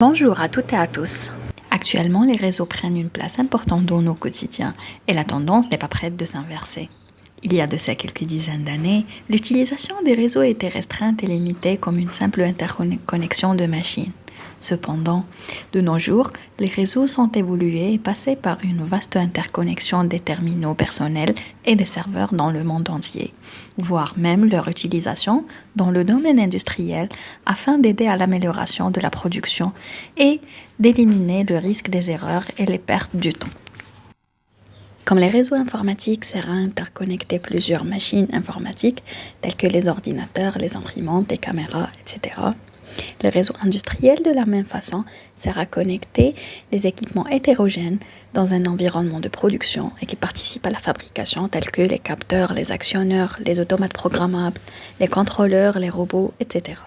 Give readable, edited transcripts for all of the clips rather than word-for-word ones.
Bonjour à toutes et à tous. Actuellement, les réseaux prennent une place importante dans nos quotidiens et la tendance n'est pas prête de s'inverser. Il y a de ça quelques dizaines d'années, l'utilisation des réseaux était restreinte et limitée comme une simple interconnexion de machines. Cependant, de nos jours, les réseaux sont évolués et passés par une vaste interconnexion des terminaux personnels et des serveurs dans le monde entier, voire même leur utilisation dans le domaine industriel afin d'aider à l'amélioration de la production et d'éliminer le risque des erreurs et les pertes du temps. Comme les réseaux informatiques servent à interconnecter plusieurs machines informatiques telles que les ordinateurs, les imprimantes, les caméras, etc., le réseau industriel, de la même façon, sert à connecter des équipements hétérogènes dans un environnement de production et qui participent à la fabrication tels que les capteurs, les actionneurs, les automates programmables, les contrôleurs, les robots, etc.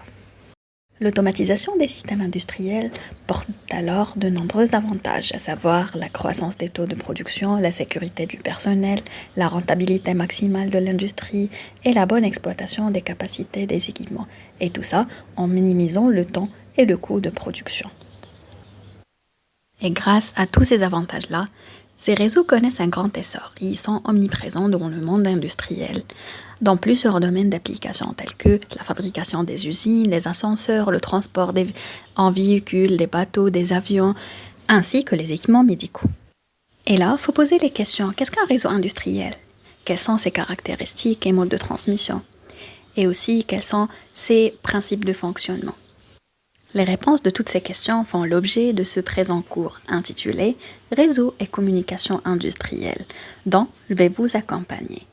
L'automatisation des systèmes industriels porte alors de nombreux avantages, à savoir la croissance des taux de production, la sécurité du personnel, la rentabilité maximale de l'industrie et la bonne exploitation des capacités des équipements, et tout ça en minimisant le temps et le coût de production. Et grâce à tous ces avantages-là, ces réseaux connaissent un grand essor. Ils sont omniprésents dans le monde industriel, dans plusieurs domaines d'application tels que la fabrication des usines, les ascenseurs, le transport en véhicules, des bateaux, des avions, ainsi que les équipements médicaux. Et là, il faut poser les questions. Qu'est-ce qu'un réseau industriel? Quelles sont ses caractéristiques et modes de transmission? Et aussi, quels sont ses principes de fonctionnement? Les réponses de toutes ces questions font l'objet de ce présent cours intitulé « Réseau et communication industrielle » dont je vais vous accompagner.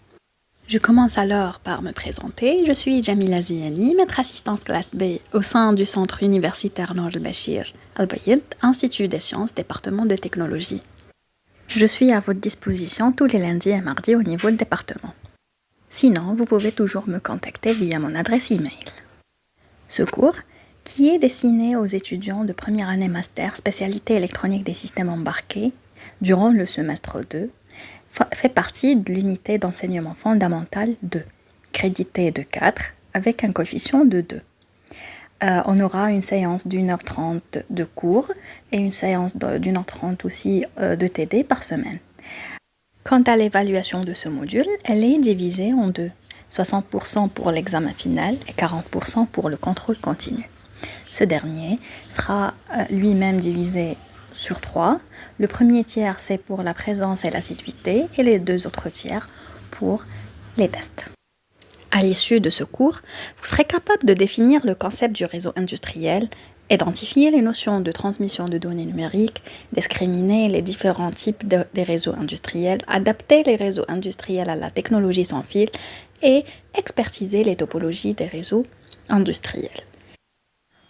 Je commence alors par me présenter. Je suis Jamila Ziani, maître assistante classe B au sein du centre universitaire Noor El Bachir Al Bayed, Institut des sciences, département de technologie. Je suis à votre disposition tous les lundis et mardis au niveau du département. Sinon, vous pouvez toujours me contacter via mon adresse email. Ce cours, qui est destiné aux étudiants de première année master spécialité électronique des systèmes embarqués durant le semestre 2, fait partie de l'unité d'enseignement fondamental 2, crédité de 4 avec un coefficient de 2. On aura une séance d'1h30 de cours et une séance d'1h30 aussi de TD par semaine. Quant à l'évaluation de ce module, elle est divisée en deux, 60% pour l'examen final et 40% pour le contrôle continu. Ce dernier sera lui-même divisé sur 3. Le premier tiers, c'est pour la présence et l'assiduité, et les 2 autres tiers pour les tests. À l'issue de ce cours, vous serez capable de définir le concept du réseau industriel, identifier les notions de transmission de données numériques, discriminer les différents types des réseaux industriels, adapter les réseaux industriels à la technologie sans fil et expertiser les topologies des réseaux industriels.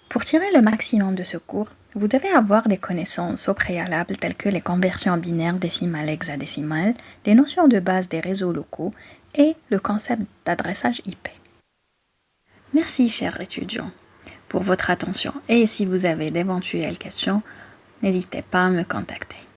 Pour tirer le maximum de ce cours, vous devez avoir des connaissances au préalable telles que les conversions binaires décimales hexadécimales, les notions de base des réseaux locaux et le concept d'adressage IP. Merci, chers étudiants, pour votre attention et si vous avez d'éventuelles questions, n'hésitez pas à me contacter.